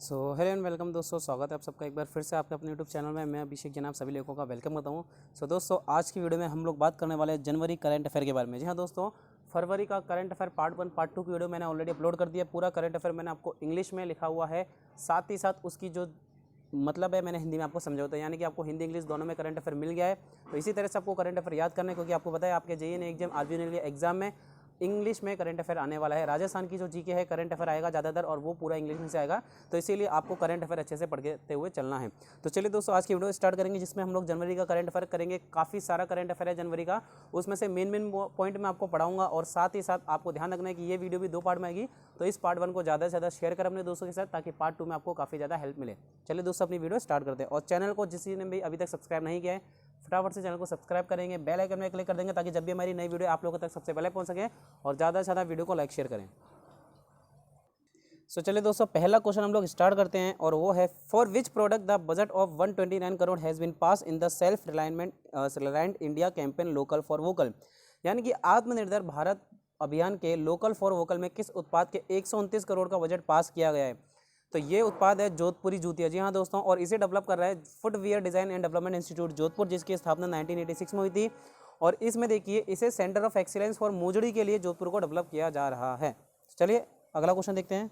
Hello and welcome दोस्तों, स्वागत है आप सबका एक बार फिर से आपके अपने यूट्यूब चैनल में। मैं अभिषेक जैन आप सभी लोगों का वेलकम करता हूँ। दोस्तों, आज की वीडियो में हम लोग बात करने वाले हैं जनवरी करंट अफेयर के बारे में। जी हाँ दोस्तों, फरवरी का करंट अफेयर पार्ट 1 पार्ट 2 की वीडियो मैंने ऑलरेडी अपलोड कर दिया। पूरा करंट अफेयर मैंने आपको इंग्लिश में लिखा हुआ है, साथ ही साथ उसकी जो मतलब है मैंने हिंदी में आपको समझाता है, यानी कि आपको हिंदी इंग्लिश दोनों में करंट अफेयर मिल गया है। तो इसी तरह से आपको करंट अफेयर याद करना है, क्योंकि आपको पता है आपके जेईई एग्जाम आरबीआई एग्जाम में इंग्लिश में करंट अफेयर आने वाला है। राजस्थान की जो जीके है करंट अफेयर आएगा ज़्यादातर, और वो पूरा इंग्लिश में से आएगा। तो इसीलिए आपको करंट अफेयर अच्छे से पढ़ते हुए चलना है। तो चलिए दोस्तों, आज की वीडियो स्टार्ट करेंगे, जिसमें हम लोग जनवरी का करंट अफेयर करेंगे। काफ़ी सारा करंट अफेयर है जनवरी का, उसमें से मेन पॉइंट मैं आपको पढ़ाऊंगा। और साथ ही साथ आपको ध्यान रखना है कि ये वीडियो भी 2 पार्ट में आएगी, तो इस पार्ट 1 को ज़्यादा से ज़्यादा शेयर करें अपने दोस्तों के साथ, ताकि पार्ट 2 में आपको काफ़ी ज़्यादा हेल्प मिले। चलिए दोस्तों, अपनी वीडियो स्टार्ट करते हैं। और चैनल को जिस ने भी अभी तक सब्सक्राइब नहीं किया है, फटाफट से चैनल को सब्सक्राइब करेंगे, बेल आइकन में क्लिक कर देंगे, ताकि जब भी हमारी नई वीडियो आप लोगों तक सबसे पहले पहुंच सके। और ज़्यादा से ज़्यादा वीडियो को लाइक शेयर करें। चलिए दोस्तों, पहला क्वेश्चन हम लोग स्टार्ट करते हैं, और वो है for which product the budget of 129 crore has been pass in the self reliant India campaign local for vocal. यानी कि आत्मनिर्भर भारत अभियान के लोकल फॉर वोकल में किस उत्पाद के 129 करोड़ का बजट पास किया गया है? तो ये उत्पाद है जोधपुरी जूतिया। जी हाँ दोस्तों, और इसे डेवलप कर रहा है footwear design and development institute Jodhpur, जिसकी स्थापना 1986 में हुई थी। और इसमें देखिए, इसे सेंटर ऑफ एक्सीलेंस फॉर मोजड़ी के लिए जोधपुर को डेवलप किया जा रहा है। चलिए अगला क्वेश्चन देखते हैं।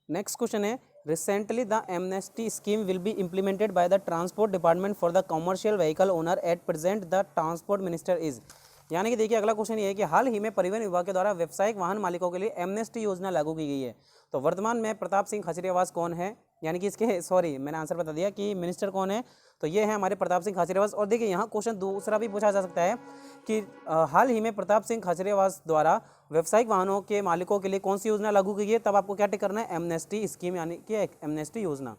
नेक्स्ट क्वेश्चन है, recently the amnesty scheme will be implemented by the transport department for the commercial vehicle owner at present the transport minister is. यानी कि देखिए, अगला क्वेश्चन ये है कि हाल ही में परिवहन विभाग के द्वारा व्यावसायिक वाहन मालिकों के लिए एमनेस्टी योजना लागू की गई है। तो वर्तमान में प्रताप सिंह खाचरियावास कौन है? यानी कि इसके मैंने आंसर बता दिया कि मिनिस्टर कौन है। तो ये है हमारे प्रताप सिंह खाचरियावास। और देखिए, यहाँ क्वेश्चन दूसरा भी पूछा जा सकता है कि हाल ही में प्रताप सिंह खाचरियावास द्वारा व्यावसायिक वाहनों के मालिकों के लिए कौन सी योजना लागू की गई है? तब आपको क्या टिक करना है? एमनेस्टी स्कीम, यानी कि एमनेस्टी योजना।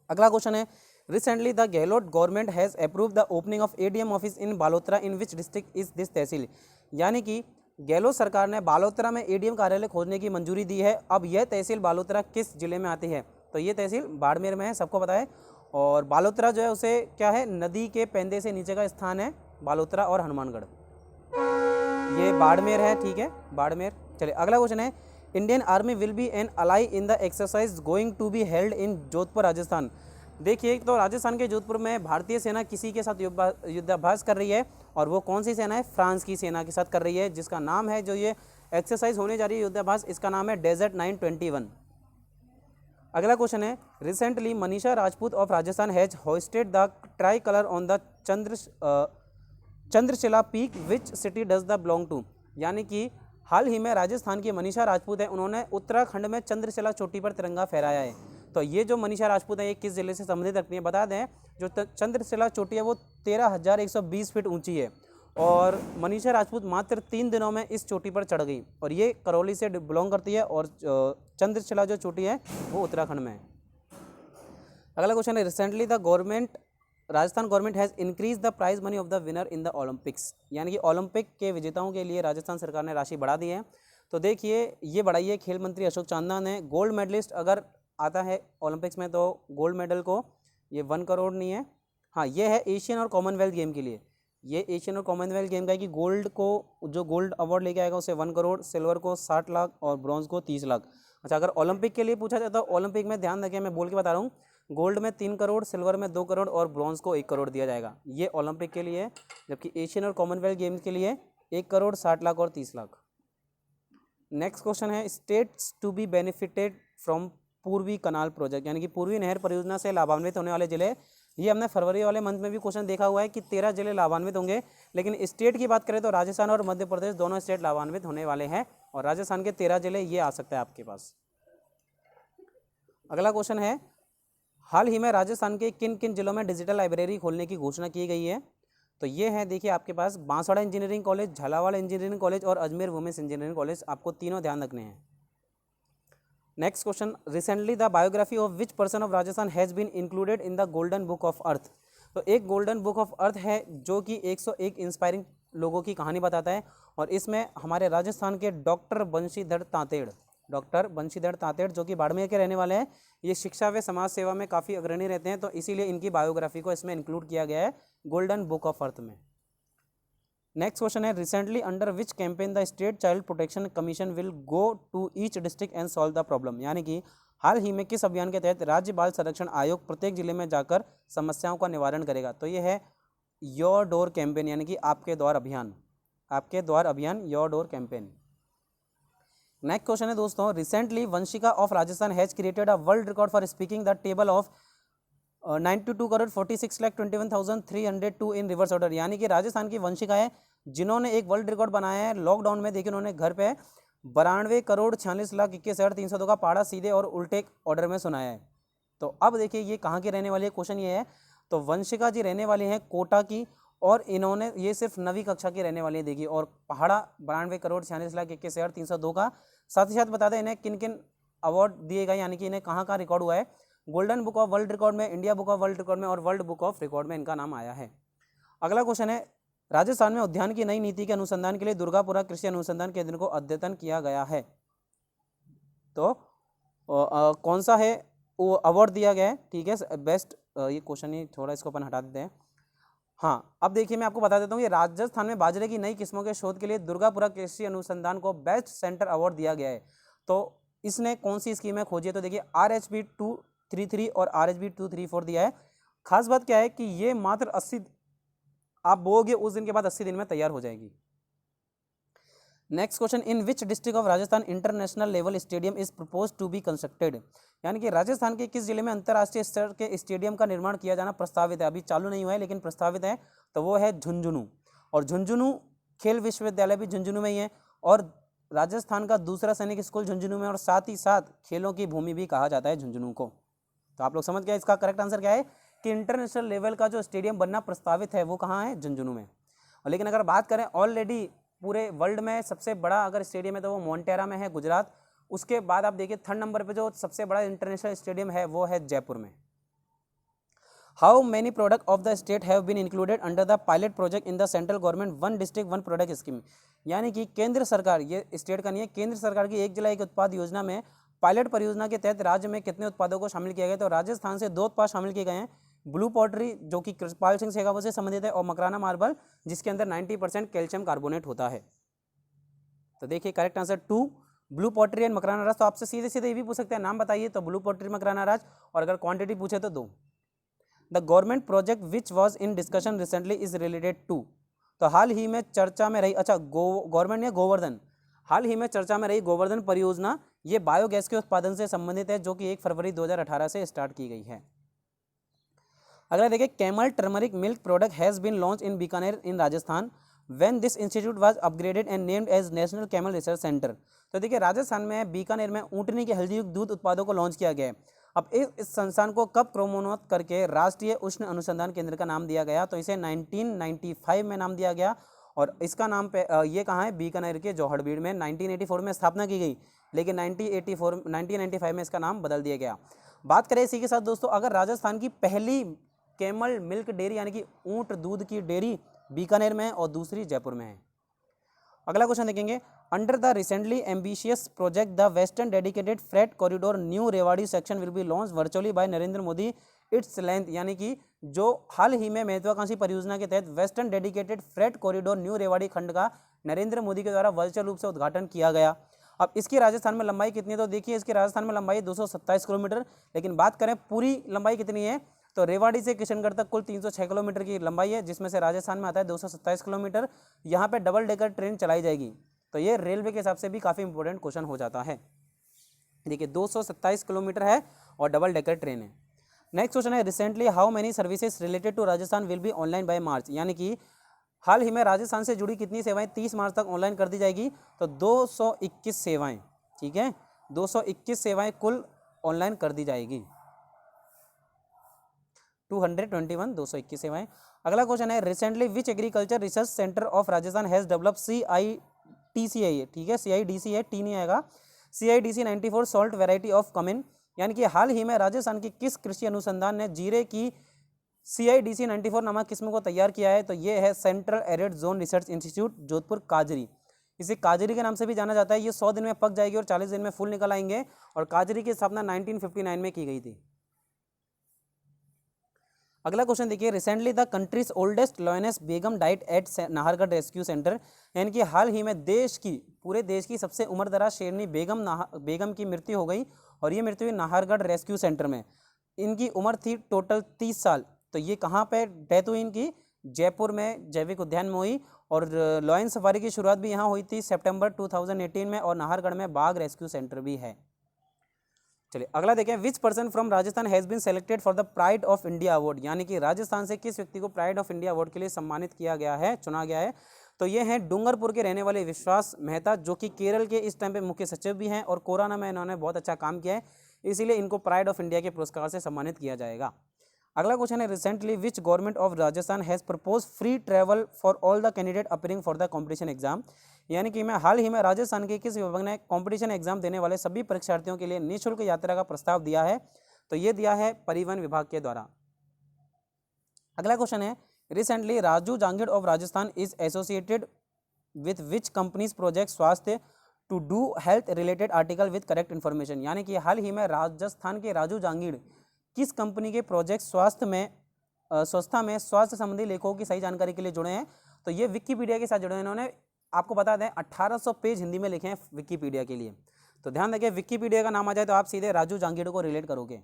अगला क्वेश्चन है, recently the Gehlot government has approve the opening of ADM office in Balotra in which district is this tehsil. यानी कि गहलोत सरकार ने बालोतरा में एडीएम कार्यालय खोलने की मंजूरी दी है। अब यह तहसील बालोतरा किस जिले में आती है? तो ये तहसील बाड़मेर में है, सबको पता है। और बालोतरा जो है उसे क्या है, नदी के पेंदे से नीचे का स्थान है बालोतरा और हनुमानगढ़। ये बाड़मेर है, ठीक है, बाड़मेर। चलिए अगला क्वेश्चन है, Indian Army will be an ally in the exercise going to be held in Jodhpur Rajasthan. देखिए, तो राजस्थान के जोधपुर में भारतीय सेना किसी के साथ युद्धाभ्यास कर रही है, और वो कौन सी सेना है? फ्रांस की सेना के साथ कर रही है, जिसका नाम है, जो ये एक्सरसाइज होने जा रही है युद्धाभ्यास, इसका नाम है डेजर्ट 921। अगला क्वेश्चन है, recently Manisha Rajput of Rajasthan has hosted the tricolour on the Chandrashila peak which city does the belong to. यानी कि हाल ही में राजस्थान की मनीषा राजपूत है, उन्होंने उत्तराखंड में चंद्रशिला चोटी पर तिरंगा फहराया है। तो ये जो मनीषा राजपूत है, ये किस जिले से संबंधित रखती है? बता दें, जो चंद्रशिला चोटी है वो 13,120 फीट ऊंची है, और मनीषा राजपूत मात्र 3 दिनों में इस चोटी पर चढ़ गई, और ये करौली से बिलोंग करती है, और चंद्रशिला जो चोटी है वो उत्तराखंड में है। अगला क्वेश्चन है, recently the Rajasthan government has increase the prize money of the winner in the Olympics. यानी कि ओलंपिक के विजेताओं के लिए राजस्थान सरकार ने राशि बढ़ा दी है। तो देखिए, ये बढ़ाई है खेल मंत्री अशोक चांदना ने। गोल्ड मेडलिस्ट अगर आता है ओलंपिक्स में, तो गोल्ड मेडल को ये 1 करोड़ नहीं है, हाँ ये है एशियन और कॉमनवेल्थ गेम के लिए। ये एशियन और कॉमनवेल्थ गेम का है कि गोल्ड को, जो गोल्ड अवार्ड लेके आएगा उसे 1 करोड़, सिल्वर को 60 लाख और ब्रॉन्ज को 30 लाख। अच्छा, अगर ओलंपिक के लिए पूछा जाता है, ओलंपिक में ध्यान रखें, मैं बोल के बता रहा हूँ, गोल्ड में 3 करोड़, सिल्वर में 2 करोड़ और ब्रॉन्ज को 1 करोड़ दिया जाएगा। ये ओलंपिक के लिए, जबकि एशियन और कॉमनवेल्थ गेम्स के लिए 1 करोड़ 60 लाख और 30 लाख। नेक्स्ट क्वेश्चन है, states to be benefited from Purvi canal project. यानी कि पूर्वी नहर परियोजना से लाभान्वित होने वाले जिले। ये हमने फरवरी वाले मंथ में भी क्वेश्चन देखा हुआ है कि 13 जिले लाभान्वित होंगे, लेकिन स्टेट की बात करें तो राजस्थान और मध्य प्रदेश दोनों स्टेट लाभान्वित होने वाले हैं, और राजस्थान के 13 जिले ये आ सकता है आपके पास। अगला क्वेश्चन है, हाल ही में राजस्थान के किन किन जिलों में डिजिटल लाइब्रेरी खोलने की घोषणा की गई है? तो ये है, देखिए आपके पास Banswara engineering college, Jhalawar engineering college और अजमेर वुमेन्स इंजीनियरिंग कॉलेज। आपको तीनों ध्यान रखने हैं। Next question, recently the biography of which person of Rajasthan has been included in the Golden book of Earth. तो एक गोल्डन बुक ऑफ अर्थ है, जो कि 101 इंस्पायरिंग लोगों की कहानी बताता है, और इसमें हमारे राजस्थान के डॉक्टर बंशीधर तांतेड़ जो कि बाड़मेर के रहने वाले हैं, ये शिक्षा व समाज सेवा में काफ़ी अग्रणी रहते हैं, तो इसीलिए इनकी बायोग्राफी को इसमें इंक्लूड किया गया है गोल्डन बुक ऑफ अर्थ में। नेक्स्ट क्वेश्चन है, recently under which campaign the state child protection commission will go to each district and solve the problem, यानी कि हाल ही में किस अभियान के तहत राज्य बाल संरक्षण आयोग प्रत्येक जिले में जाकर समस्याओं का निवारण करेगा? तो ये है योर डोर कैंपेन, यानी कि आपके द्वार अभियान, आपके द्वार अभियान, your door campaign. Next question है दोस्तों, recently Vanshika of Rajasthan has created a world Record for speaking the table of 92,46,21,302 in reverse order, यानी कि राजस्थान की वंशिका है जिन्होंने एक वर्ल्ड रिकॉर्ड बनाया है लॉकडाउन में। देखिए उन्होंने घर पे 92,46,21,200 का पहाड़ा सीधे और उल्टे ऑर्डर में सुनाया है। तो अब देखिए ये कहाँ की रहने वाली है, क्वेश्चन ये है। तो वंशिका जी रहने वाली हैं कोटा की, और इन्होंने ये सिर्फ 9वीं कक्षा की रहने वाली है। देखिए, और पहाड़ा 92,46,21,302 का। साथ ही साथ बता दें इन्हें किन किन अवार्ड दिए गए, यानी कि इन्हें कहाँ का रिकॉर्ड हुआ है। Golden book of world record में, India book of world record में और वर्ल्ड बुक ऑफ रिकॉर्ड में इनका नाम आया है। अगला क्वेश्चन है, राजस्थान में उद्यान की नई नीति के अनुसंधान के लिए दुर्गापुरा कृषि अनुसंधान केंद्र को अद्यतन किया गया है। तो कौन सा है वो अवार्ड दिया गया है, ठीक है, बेस्ट। ये क्वेश्चन ही थोड़ा इसको अपन हटा देते हैं। हाँ, अब देखिए मैं आपको बता देता हूँ, ये राजस्थान में बाजरे की नई किस्मों के शोध के लिए दुर्गापुरा कृषि अनुसंधान को बेस्ट सेंटर अवार्ड दिया गया है। तो इसने कौन सी स्कीमें खोजी है? तो देखिए RHB 233 और RHB 234 दिया है। खास बात क्या है कि ये मात्र 80 आप बोओगे उस दिन के बाद 80 दिन में तैयार हो जाएगी। Next question, in which district of Rajasthan international level stadium is propose to be constructed, यानी कि राजस्थान के किस जिले में अंतर्राष्ट्रीय स्तर के स्टेडियम का निर्माण किया जाना प्रस्तावित है? अभी चालू नहीं हुआ है लेकिन प्रस्तावित है। तो वो है झुंझुनू, और झुंझुनू खेल विश्वविद्यालय भी झुंझुनू में ही है, और राजस्थान का दूसरा सैनिक स्कूल झुंझुनू में, और साथ ही साथ खेलों की भूमि भी कहा जाता है झुंझुनू को। तो आप लोग समझ गए, इसका करेक्ट आंसर क्या है कि इंटरनेशनल लेवल का जो स्टेडियम बनना प्रस्तावित है वो कहाँ है? झुंझुनू में। और लेकिन अगर बात करें ऑलरेडी पूरे वर्ल्ड में सबसे बड़ा अगर स्टेडियम है तो वो मोन्टेरा में है, गुजरात। उसके बाद आप देखिए 3rd नंबर पे जो सबसे बड़ा इंटरनेशनल स्टेडियम है वो है जयपुर में। How many product of the state have been included under the pilot project in the central government one district one product scheme, यानी कि केंद्र सरकार, ये स्टेट का नहीं है, केंद्र सरकार की एक जिला एक उत्पाद योजना में पायलट परियोजना के तहत राज्य में कितने उत्पादों को शामिल किया गया? तो राजस्थान से 2 उत्पाद शामिल किए गए हैं, ब्लू पॉटरी जो कि कृपाल सिंह शेखावत से संबंधित है, और मकराना मार्बल जिसके अंदर 90% कैल्शियम कार्बोनेट होता है। तो देखिए correct answer 2 blue pottery and Makrana Raj. तो आपसे सीधे सीधे ये भी पूछ सकते हैं, नाम बताइए, तो ब्लू पॉटरी मकराना राज, और अगर क्वांटिटी पूछे तो 2। The government project which was in discussion recently is related to, तो हाल ही में चर्चा में रही, अच्छा गवर्नमेंट या गोवर्धन, हाल ही में चर्चा में रही गोवर्धन परियोजना, ये बायोगैस के उत्पादन से संबंधित है जो कि 1 फरवरी 2018 से स्टार्ट की गई है। अगला देखिए, camel turmeric milk product has been launch in Bikaner in Rajasthan when this institute was upgraded and named as National Camel Research Centre. तो देखिए राजस्थान में बीकानेर में ऊँटनी के हल्दी युक्त दूध उत्पादों को लॉन्च किया गया है। अब इस संस्थान को कब क्रोमोन्नत करके राष्ट्रीय उष्ण अनुसंधान केंद्र का नाम दिया गया? तो इसे 1995 में नाम दिया गया, और इसका नाम पे ये कहाँ है? बीकानेर के जौहड़बीड़ में 1984 में स्थापना की गई, लेकिन 1995 में इसका नाम बदल दिया गया। बात करें इसी के साथ दोस्तों, अगर राजस्थान की पहली कैमल मिल्क डेयरी यानी कि ऊँट दूध की डेयरी बीकानेर में है और दूसरी जयपुर में है। अगला क्वेश्चन देखेंगे, under the recently ambitious project the western dedicated freight corridor new Rewari section will be launch virtually by Narendra Modi its length, यानी कि जो हाल ही में महत्वाकांक्षी परियोजना के तहत western dedicated freight corridor new Rewari खंड का नरेंद्र मोदी के द्वारा वर्चुअल रूप से उद्घाटन किया गया। अब इसकी राजस्थान में लंबाई कितनी है? तो देखिए इसकी राजस्थान में लंबाई 227 किलोमीटर, लेकिन बात करें पूरी लंबाई कितनी है तो रेवाड़ी से किशनगढ़ तक कुल 306 किलोमीटर की लंबाई है, जिसमें से राजस्थान में आता है 227 किलोमीटर। यहाँ पे डबल डेकर ट्रेन चलाई जाएगी, तो ये रेलवे के हिसाब से भी काफ़ी इंपॉर्टेंट क्वेश्चन हो जाता है। देखिए 227 किलोमीटर है और डबल डेकर ट्रेन है। नेक्स्ट क्वेश्चन है, recently how many services related to Rajasthan will be online by March, यानी कि हाल ही में राजस्थान से जुड़ी कितनी सेवाएं 30 मार्च तक ऑनलाइन कर दी जाएगी? तो 221 सेवाएं, ठीक है, 221 सेवाएं कुल ऑनलाइन कर दी जाएगी। 221 सेवाएं। अगला क्वेश्चन है, recently which agriculture research centre of Rajasthan has develop CIDCA, ठीक है, CIDCA टी नहीं आएगा, CIDC 94 salt variety of cumin, यानी कि हाल ही में राजस्थान की किस कृषि अनुसंधान ने जीरे की CIDC 94 नामक किस्म को तैयार किया है? तो ये है central arid zone research institute Jodhpur काजरी। इसे काजरी के नाम से भी जाना जाता है। ये 100 दिन में पक जाएगी और 40 दिन में फूल निकल आएंगे, और काजरी की स्थापना 1959 में की गई थी। अगला क्वेश्चन देखिए, recently the country's oldest lioness Begum died at Nahargarh rescue centre, यानी कि हाल ही में पूरे देश की सबसे उम्रदराज शेरनी बेगम की मृत्यु हो गई और ये मृत्यु हुई नाहरगढ़ रेस्क्यू सेंटर में। इनकी उम्र थी टोटल 30 साल। तो ये कहाँ पे डेथ हुई इनकी? जयपुर में जैविक उद्यान में हुई। और लॉयन सफारी की शुरुआत भी यहाँ हुई थी सितंबर 2018 में, और नाहरगढ़ में बाघ रेस्क्यू सेंटर भी है। चलिए अगला देखें, which person from Rajasthan has been selected for the Pride of India award, यानी कि राजस्थान से किस व्यक्ति को प्राइड ऑफ इंडिया अवार्ड के लिए सम्मानित किया गया है, चुना गया है? तो ये हैं डूंगरपुर के रहने वाले विश्वास मेहता, जो कि केरल के इस टाइम पे मुख्य सचिव भी हैं और कोरोना में इन्होंने बहुत अच्छा काम किया है, इसीलिए इनको प्राइड ऑफ इंडिया के पुरस्कार से सम्मानित किया जाएगा। अगला क्वेश्चन है, recently which government of Rajasthan has propose free travel for all the candidate appearing for the competition exam, यानी कि मैं हाल ही में राजस्थान के किस विभाग ने कॉम्पिटिशन एग्जाम देने वाले सभी परीक्षार्थियों के लिए निःशुल्क यात्रा का प्रस्ताव दिया है? तो ये दिया है परिवहन विभाग के द्वारा। अगला क्वेश्चन है, recently Raju Jangid of Rajasthan is associated with which companies project Swasthya to do health related article with correct information, यानी कि हाल ही में राजस्थान के राजू जांगिड़ किस कंपनी के प्रोजेक्ट स्वच्छता में स्वास्थ्य संबंधी लेखों की सही जानकारी के लिए जुड़े हैं? तो ये विकिपीडिया के साथ जुड़े हैं। इन्होंने, आपको बता दें, 1800 पेज हिंदी में लिखे हैं विकिपीडिया के लिए। तो ध्यान रखिए, विकिपीडिया का नाम आ जाए तो आप सीधे राजू जांगिड़ को रिलेट करोगे।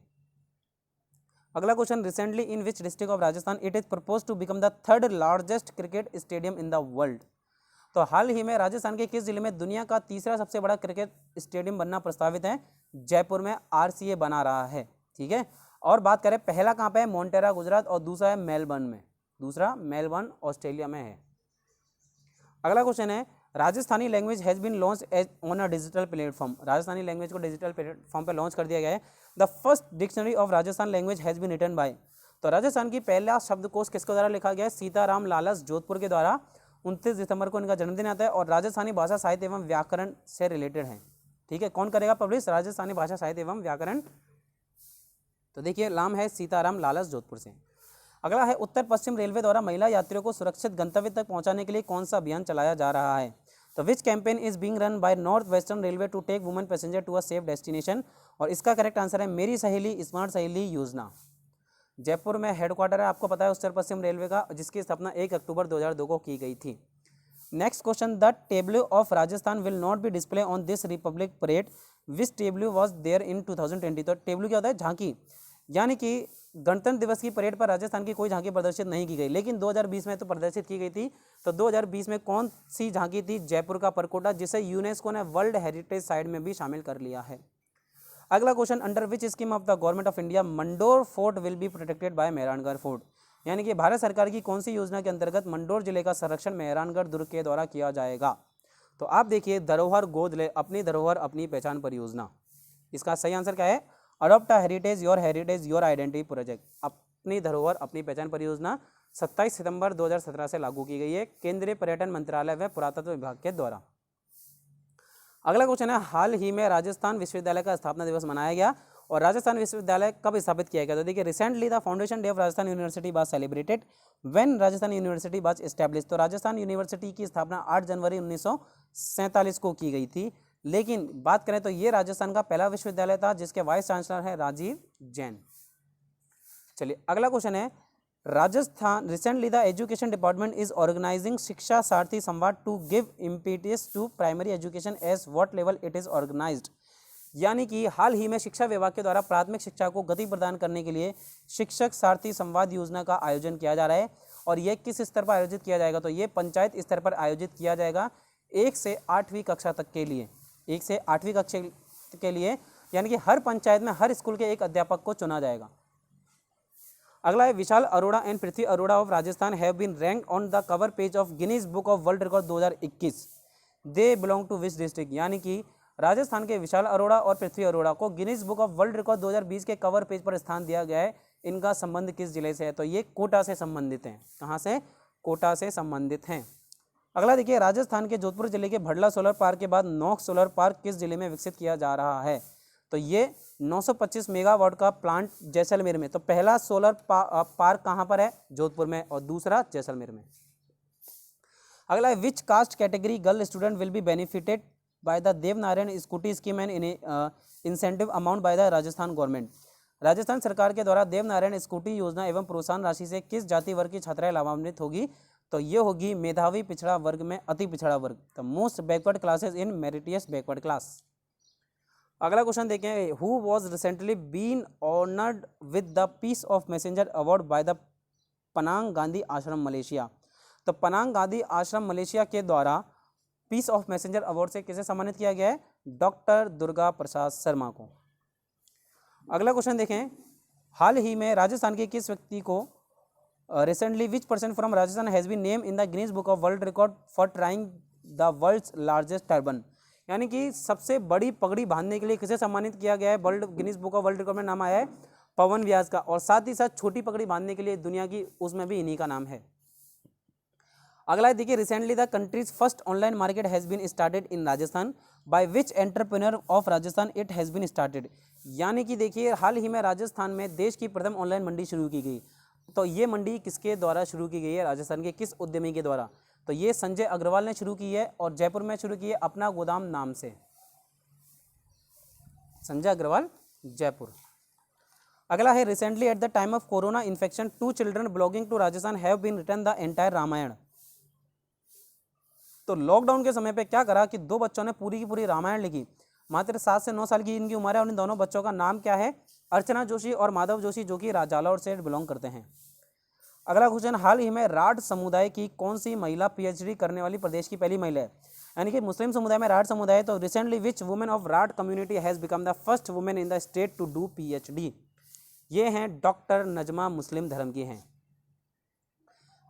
अगला question, recently in which district of Rajasthan it is propose to become the third largest cricket stadium in the world, तो हाल ही में राजस्थान के किस जिले में दुनिया का तीसरा सबसे बड़ा क्रिकेट स्टेडियम बनना प्रस्तावित है? जयपुर में RCA बना रहा है। ठीक है, और बात करें पहला कहाँ पे है? मोन्टेरा गुजरात, और दूसरा है मेलबर्न में, दूसरा मेलबर्न ऑस्ट्रेलिया में है। अगला क्वेश्चन है, Rajasthani language has been launch as on a digital platform, Rajasthani language को डिजिटल प्लेटफॉर्म पर लॉन्च कर दिया गया है। The first dictionary of Rajasthan language has been written by, तो राजस्थान की पहला शब्दकोश किसके द्वारा लिखा गया है? सीताराम लालस जोधपुर के द्वारा। 29 दिसंबर को इनका जन्मदिन आता है और राजस्थानी भाषा साहित्य एवं व्याकरण से रिलेटेड है। ठीक है, कौन करेगा पब्लिश? राजस्थानी भाषा साहित्य एवं व्याकरण। तो देखिए नाम है सीताराम लालस जोधपुर से। अगला है, उत्तर पश्चिम रेलवे द्वारा महिला यात्रियों को सुरक्षित गंतव्य तक पहुंचाने के लिए कौन सा अभियान चलाया जा रहा है? तो which campaign is being run by north western railway to take women passenger to a safe destination, और इसका करेक्ट आंसर है मेरी सहेली स्मार्ट सहेली योजना। जयपुर में हेडक्वार्टर है, आपको पता है, उत्तर पश्चिम रेलवे का, जिसकी स्थापना 1 अक्टूबर 2002 को की गई थी। Next question, the tableau of Rajasthan will not be display on this Republic parade, which tableau was there in 2020, तो टेब्ल्यू क्या होता है? झांकी, यानी कि गणतंत्र दिवस की परेड पर राजस्थान की कोई झांकी प्रदर्शित नहीं की गई, लेकिन 2020 में तो प्रदर्शित की गई थी। तो 2020 में कौन सी झांकी थी? जयपुर का परकोटा, जिसे यूनेस्को ने वर्ल्ड हेरिटेज साइट में भी शामिल कर लिया है। अगला question, under which scheme of the government of India Mandore fort will be protected by Mehrangarh fort, यानी कि भारत सरकार की कौन सी योजना के अंतर्गत मंडोर जिले का संरक्षण मेहरानगढ़ दुर्ग के द्वारा किया जाएगा? तो आप देखिए, धरोहर गोद ले, अपनी धरोहर अपनी पहचान परियोजना, इसका सही आंसर क्या है? Adopt heritage your identity project, अपनी धरोहर अपनी पहचान परियोजना 27 सितंबर 2017 से लागू की गई है केंद्रीय पर्यटन मंत्रालय व पुरातत्व विभाग के द्वारा। अगला क्वेश्चन है, हाल ही में राजस्थान विश्वविद्यालय का स्थापना दिवस मनाया गया, और राजस्थान विश्वविद्यालय कब स्थापित किया गया? तो देखिए, recently the foundation day of Rajasthan university was celebrated when Rajasthan university was establish, तो राजस्थान यूनिवर्सिटी की स्थापना 8 जनवरी 1947 को की गई थी। लेकिन बात करें तो ये राजस्थान का पहला विश्वविद्यालय था जिसके वाइस चांसलर है राजीव जैन। चलिए अगला क्वेश्चन है, Rajasthan recently the education department is organising Shiksha Sarthi Samvad to give impetus to primary education as what level it is organised, यानी कि हाल ही में शिक्षा विभाग के द्वारा प्राथमिक शिक्षा को गति प्रदान करने के लिए शिक्षक सारथी संवाद योजना का आयोजन किया जा रहा है। और यह किस स्तर पर आयोजित किया जाएगा? तो ये पंचायत स्तर पर आयोजित किया जाएगा 1 से 8वीं कक्षा तक के लिए, 1 से 8वीं कक्षा के लिए, यानी कि हर पंचायत में हर स्कूल के एक अध्यापक को चुना जाएगा। अगला है, Vishal Arora and Prithvi Arora of Rajasthan have been ranked on the cover page of Guinness book of world record 2021, they belong to which district, यानी कि राजस्थान के विशाल अरोड़ा और पृथ्वी अरोड़ा को Guinness book of world record 2020 के कवर पेज पर स्थान दिया गया है। इनका संबंध किस जिले से है? तो ये कोटा से संबंधित हैं। कहाँ से? कोटा से संबंधित हैं। अगला देखिए, राजस्थान के जोधपुर जिले के भडला सोलर पार्क के बाद नौक सोलर पार्क किस जिले में विकसित किया जा रहा है? तो ये 925 मेगावाट का प्लांट जैसलमेर में। तो पहला सोलर पार्क कहाँ पर है? जोधपुर में, और दूसरा जैसलमेर में। अगला है, which caste category girl student will be benefited by the Devnarayan scooty scheme and incentive amount by the Rajasthan government, Rajasthan सरकार के द्वारा देवनारायण स्कूटी योजना एवं प्रोत्साहन राशि से किस जाति वर्ग की छात्राएं लाभान्वित होगी? तो ये होगी मेधावी पिछड़ा वर्ग में अति पिछड़ा वर्ग, the most backward classes in meritorious backward class. अगला क्वेश्चन देखें, who was recently been honoured with the peace of messenger award by the Penang Gandhi ashram Malaysia? तो पनांग गांधी आश्रम मलेशिया के द्वारा पीस ऑफ मैसेंजर अवार्ड से किसे सम्मानित किया गया है? डॉक्टर दुर्गा प्रसाद शर्मा को। अगला क्वेश्चन देखें, हाल ही में राजस्थान के किस व्यक्ति को recently which person from Rajasthan has been name in the Guinness book of world Record for trying the world's largest turban? यानी कि सबसे बड़ी पगड़ी बांधने के लिए किसे सम्मानित किया गया है? World Guinness book of world record में नाम आया है पवन व्यास का, और साथ ही साथ छोटी पगड़ी बांधने के लिए दुनिया की उसमें भी इन्हीं का नाम है। अगला देखिए, recently the country's first online market has been started in Rajasthan by which entrepreneur of Rajasthan it has been started? यानी कि देखिए, हाल ही में राजस्थान में देश की प्रथम ऑनलाइन मंडी शुरू की गई। तो ये मंडी किसके द्वारा शुरू की गई है? राजस्थान के किस उद्यमी के द्वारा? तो ये संजय अग्रवाल ने शुरू की है और जयपुर में शुरू की है अपना गोदाम नाम से। संजय अग्रवाल, जयपुर। अगला है, recently at the time of corona infection 2 children belonging to Rajasthan have been written the entire Ramayana. तो लॉकडाउन के समय पे क्या करा कि 2 बच्चों ने पूरी की पूरी रामायण लिखी। मात्र 7 से 9 साल की इनकी उम्र है और इन दोनों बच्चों का नाम क्या है? अर्चना जोशी और माधव जोशी, जो कि जालौर से बिलोंग करते हैं। अगला क्वेश्चन, हाल ही में राठ समुदाय की कौन सी महिला पीएचडी करने वाली प्रदेश की पहली महिला है? यानी कि मुस्लिम समुदाय में राठ समुदाय है, तो recently which women of Rath community has become the first women in the state to do PhD? ये हैं डॉक्टर नजमा मुस्लिम धर्म की हैं।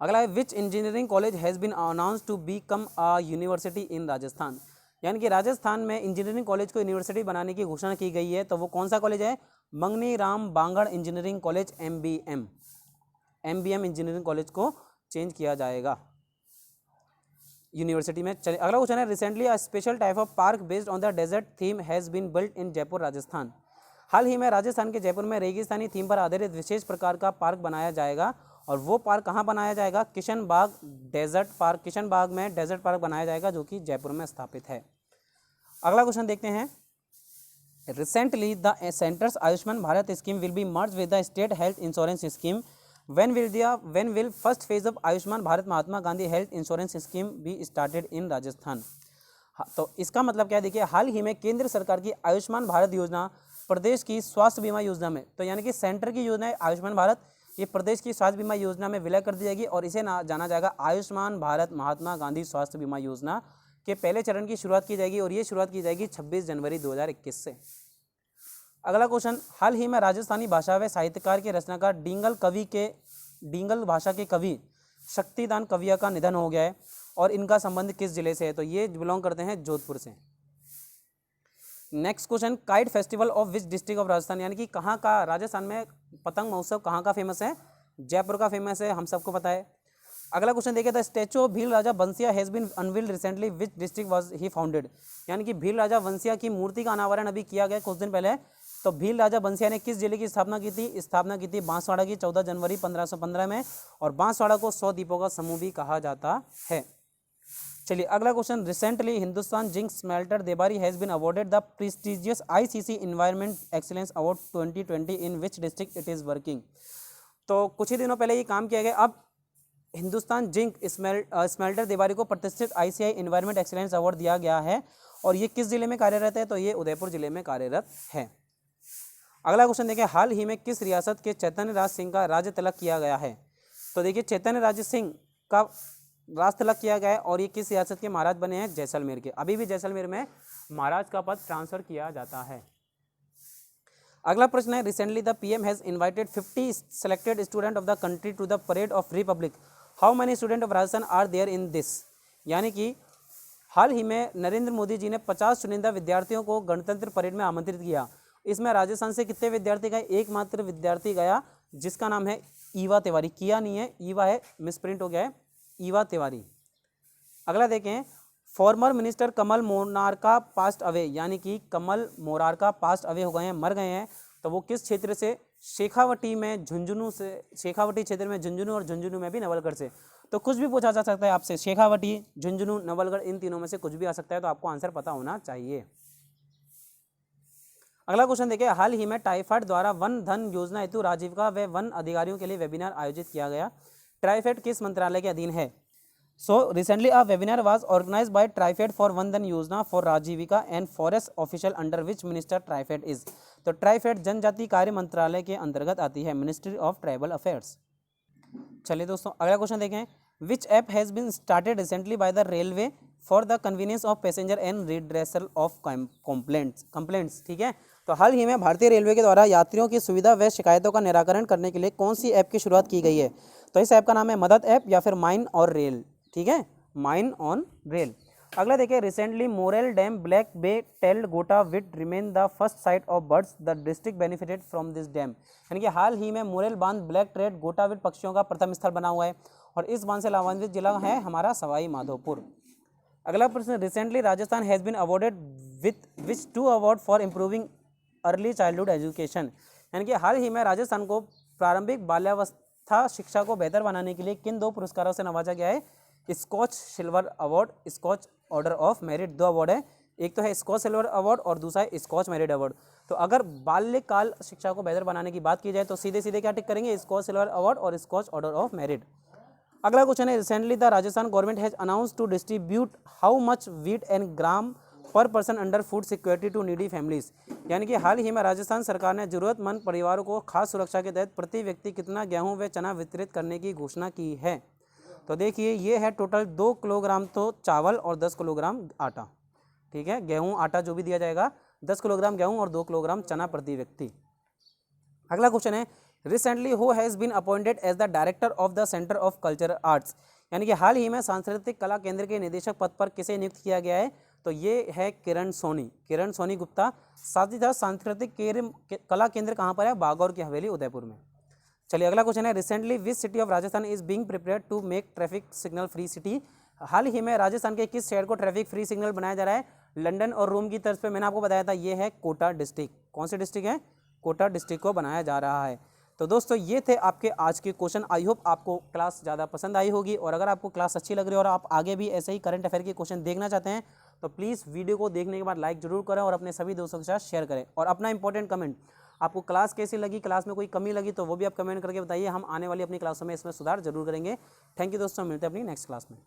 अगला है, which engineering college has been announced to become a university in Rajasthan? यानी कि राजस्थान में इंजीनियरिंग कॉलेज को यूनिवर्सिटी बनाने की घोषणा की गई है, तो वो कौन सा कॉलेज है? Mangni Ram Bangar engineering college, MBM engineering college को चेंज किया जाएगा यूनिवर्सिटी में। चलिए अगला क्वेश्चन है, recently a special type of park based on the desert theme has been built in Jaipur Rajasthan? हाल ही में राजस्थान के जयपुर में रेगिस्तानी थीम पर आधारित विशेष प्रकार का पार्क बनाया जाएगा, और वो पार्क कहाँ बनाया जाएगा? किशन बाग डेजर्ट पार्क, किशन बाग में डेजर्ट पार्क बनाया जाएगा, जो कि जयपुर में स्थापित है। अगला क्वेश्चन देखते हैं, recently the centres Ayushman Bharat scheme will be merge with the state health insurance scheme. when will first phase of Ayushman Bharat Mahatma Gandhi health insurance scheme be started in Rajasthan? तो इसका मतलब क्या है? देखिए, हाल ही में केंद्र सरकार की आयुष्मान भारत योजना प्रदेश की स्वास्थ्य बीमा योजना में, तो यानी कि सेंटर की योजना है आयुष्मान भारत, ये प्रदेश की स्वास्थ्य बीमा योजना में विलय कर दी जाएगी और इसे जाना जाएगा आयुष्मान भारत महात्मा गांधी स्वास्थ्य बीमा योजना के पहले चरण की शुरुआत की जाएगी, और ये शुरुआत की जाएगी 26 जनवरी 2021 से। अगला क्वेश्चन, हाल ही में राजस्थानी भाषा व साहित्यकार के रचनाकार डिंगल भाषा के कवि शक्तिदान कविया का निधन हो गया है, और इनका संबंध किस जिले से है? तो ये बिलोंग करते हैं जोधपुर से। Next question, kite festival of which district of Rajasthan? यानी कि कहाँ का राजस्थान में पतंग महोत्सव कहाँ का फेमस है? जयपुर का फेमस है, हम सबको पता है। अगला क्वेश्चन देखिए, the statue of Bhil Raja Bansia has been unveiled recently which district was he founded? यानी कि भील राजा बंसिया की मूर्ति का अनावरण अभी किया गया कुछ दिन पहले, तो भील राजा बंसिया ने किस जिले की स्थापना की थी? स्थापना की थी बांसवाड़ा की 14 जनवरी 1515 में, और बांसवाड़ा को 100 द्वीपों का समूह भी कहा जाता है। चलिए अगला question, recently Hindustan zinc smelter Debari has been awarded the prestigious ICC environment excellence award 2020 in which district it is working? तो कुछ ही दिनों पहले ये काम किया गया। अब हिंदुस्तान जिंक स्मेल्टर देबारी को प्रतिष्ठित आईसीआई इन्वायरमेंट एक्सीलेंस अवार्ड दिया गया है, और ये किस जिले में कार्यरत है? तो ये उदयपुर जिले में कार्यरत है। अगला क्वेश्चन देखिए, हाल ही में किस रियासत के चैतन्य राज सिंह का राज्य तिलक किया गया है? तो देखिए, चैतन्य राज सिंह का राज तिलक किया गया है, और ये किस रियासत के महाराज बने हैं? जैसलमेर के। अभी भी जैसलमेर में महाराज का पद ट्रांसफर किया जाता है। अगला प्रश्न है, recently the PM has invited 50 selected student of the country to the parade of republic, how many student of Rajasthan are there in this? यानी कि हाल ही में नरेंद्र मोदी जी ने 50 चुनिंदा विद्यार्थियों को गणतंत्र परेड में आमंत्रित किया। इसमें राजस्थान से कितने विद्यार्थी गए? एकमात्र विद्यार्थी गया, जिसका नाम है ईवा तिवारी। किया नहीं है, ईवा है, मिसप्रिंट हो गया है, ईवा तिवारी। अगला देखें, फॉर्मर मिनिस्टर कमल मोनार्का पास्ट अवे, यानी कि कमल मोरारका पास्ट अवे हो गए हैं, मर गए हैं, तो वो किस क्षेत्र से? शेखावटी में, झुंझुनू से, शेखावटी क्षेत्र में झुंझुनू, और झुंझुनू में भी नवलगढ़ से। तो कुछ भी पूछा जा सकता है आपसे, शेखावटी, झुंझुनू, नवलगढ़, इन तीनों में से कुछ भी आ सकता है, तो आपको आंसर पता होना चाहिए। अगला क्वेश्चन देखिए, हाल ही में ट्राइफेड द्वारा वन धन योजना हेतु राजीविका व वन अधिकारियों के लिए वेबिनार आयोजित किया गया। ट्राइफेड किस मंत्रालय के अधीन है? So recently a webinar was organized by Trifed for One Dhan Yojana for Rajivika and Forest Official under which minister Trifed is? तो ट्राइफेड जनजाति कार्य मंत्रालय के अंतर्गत आती है, मिनिस्ट्री ऑफ ट्राइबल अफेयर्स। चलिए दोस्तों अगला क्वेश्चन देखें, which app has been started recently by the railway for the convenience of passenger and redressal of complaints. ठीक है, तो हाल ही में भारतीय रेलवे के द्वारा यात्रियों की सुविधा व शिकायतों का निराकरण करने के लिए कौन सी ऐप की शुरुआत की गई है? तो इस ऐप का नाम है मदद ऐप या फिर माइन और रेल। ठीक है, माइन ऑन रेल। अगला देखिए, recently Morel dam black bay tailed godwit remain the first site of birds the district benefited from this dam. यानी कि हाल ही में मोरेल बांध ब्लैक ट्रेड गोटाविट पक्षियों का प्रथम स्थल बना हुआ है और इस बांध से लाभान्वित जिला है हमारा सवाई माधोपुर। अगला प्रश्न, recently Rajasthan has been awarded with which 2 award for improving early childhood education. यानी कि हाल ही में राजस्थान को प्रारंभिक बाल्यावस्था शिक्षा को बेहतर बनाने के लिए किन 2 पुरस्कारों से नवाजा गया है? Skoch silver award, Skoch order of merit. 2 award है, एक तो है स्कॉच सिल्वर अवार्ड और दूसरा है स्कॉच मेरिट अवार्ड। तो अगर बाल्यकाल शिक्षा को बेहतर बनाने की बात की जाए तो सीधे सीधे क्या टिक करेंगे? स्कॉच सिल्वर अवार्ड और स्कॉच ऑर्डर ऑफ मेरिट। अगला क्वेश्चन है, recently the Rajasthan government has announce to distribute how much wheat and gram per person under food security to needy families. यानी कि हाल ही में राजस्थान सरकार ने जरूरतमंद परिवारों को खाद्य सुरक्षा के तहत प्रति व्यक्ति कितना गेहूं व चना वितरित करने की घोषणा की है? तो देखिए ये है टोटल 2 किलोग्राम तो चावल और 10 किलोग्राम आटा। ठीक है, गेहूं आटा जो भी दिया जाएगा 10 किलोग्राम गेहूं और 2 किलोग्राम चना प्रति व्यक्ति। अगला क्वेश्चन है, recently who has been appointed as the director of the centre of cultural arts. यानी कि हाल ही में सांस्कृतिक कला केंद्र के निदेशक पद पर किसे नियुक्त किया गया है? तो ये है किरण सोनी गुप्ता। साथ ही साथ सांस्कृतिक कला केंद्र कहाँ पर है? बागौर की हवेली उदयपुर में। चलिए अगला क्वेश्चन है, recently which city of Rajasthan is being prepared to make traffic signal free city. हाल ही में राजस्थान के किस शहर को ट्रैफिक फ्री सिग्नल बनाया जा रहा है? लंदन और रोम की तर्ज पे मैंने आपको बताया था, ये है कोटा डिस्ट्रिक्ट। कौन सी डिस्ट्रिक्ट है? कोटा डिस्ट्रिक्ट को बनाया जा रहा है। तो दोस्तों ये थे आपके आज के क्वेश्चन। आई होप आपको क्लास ज़्यादा पसंद आई होगी और अगर आपको क्लास अच्छी लग रही है और आप आगे भी ऐसे ही करंट अफेयर के क्वेश्चन देखना चाहते हैं तो प्लीज़ वीडियो को देखने के बाद लाइक जरूर करें और अपने सभी दोस्तों के साथ शेयर करें। और अपना इंपॉर्टेंट कमेंट, आपको क्लास कैसी लगी, क्लास में कोई कमी लगी तो वो भी आप कमेंट करके बताइए। हम आने वाली अपनी क्लासों में इसमें सुधार जरूर करेंगे। थैंक यू दोस्तों, मिलते हैं अपनी नेक्स्ट क्लास में।